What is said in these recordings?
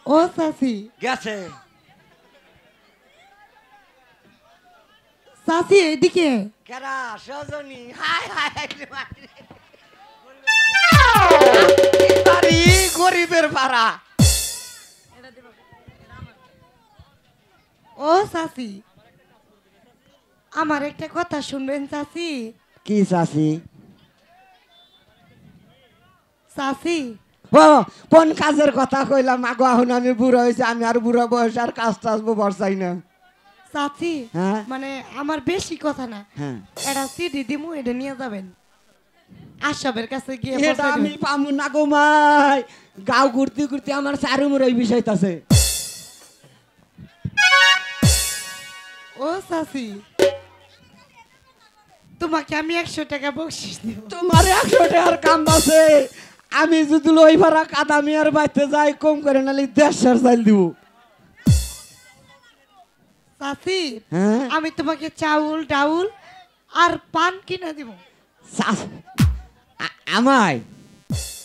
ও চাচি গেছে চাচি এদিকে কেরা সজনী হাই হাই বাড়ি গরিবের পাড়া ও চাচি আমার একটা কথা শুনবেন চাচি কি চাচি চাচি কোন কাজের কথা কইলাম আগো এখন আমি বুড়ো হয়েছি আমি আর বুড়ো বয়স আর কাজ টাজবো বর্ষাই না চাচি হ্যাঁ? মানে আমার বেশি কথা না হ্যাঁ এটা সিডি দিমু এটা নিয়ে যাবেন আশাবের কাছে গিয়ে এটা আমি পামু না গো মাই গাঁও ঘুরতে ঘুরতে আমার চারু মুর এই বিষয়টাছে ও চাচি তোমাকে আমি 100 টাকা বকশিশ দেব তোমার 100 টাকার কাম আছে আমি যদি লই ভাড়া কাদামি আর বাইতে যাই কম করে নালি 150 চাইল দিব চাচি হ্যাঁ আমি তোমাকে চাউল ডাউল আর পান কিনে দিব আমায়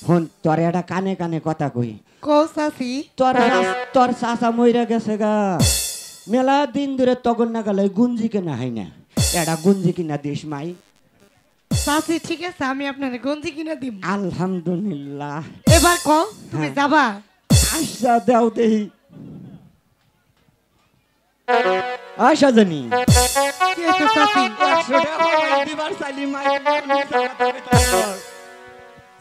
হন তোর এটা কানে কানে কথা কই কো চাচি তোর চাচা মইরা গেছে গা মেলা দিন ধরে তখন না গেলে গুঞ্জি কেনা হয় না এটা গুঞ্জি কিনা দিস মাই চাচি ঠিক আছে আমি আপনার গঞ্জি কিনে দিব আলহামদুলিল্লাহ এবার কও তুমি যাবা আশা দাও দেহি আশা জানি কি আছে চাচি 100 টাকা দিবার চাইলি মাই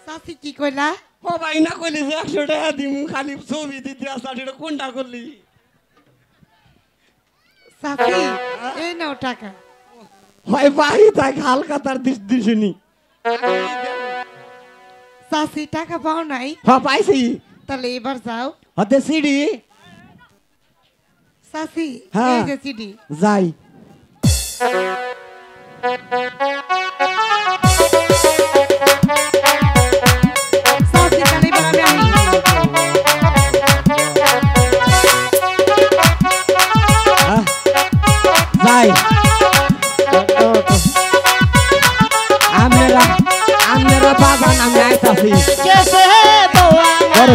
চাচি কি কইলা ও ভাই না কইলি যে 100 টাকা দিমু খালি ছবি দিতে আসা এটা কোনটা করলি চাচি এই নাও টাকা হয় ভাই তাই হালকা তার দিশনি চাচি টাকা পাও নাই হ্যাঁ পাইছি তাহলে এবার যাও হতে সিডি চাচি হ্যাঁ। এই যে সিডি যাই চাচি তাহলে এবার আমি যাই আমরা বাগান আমি আইতাছি कैसे बउआ করে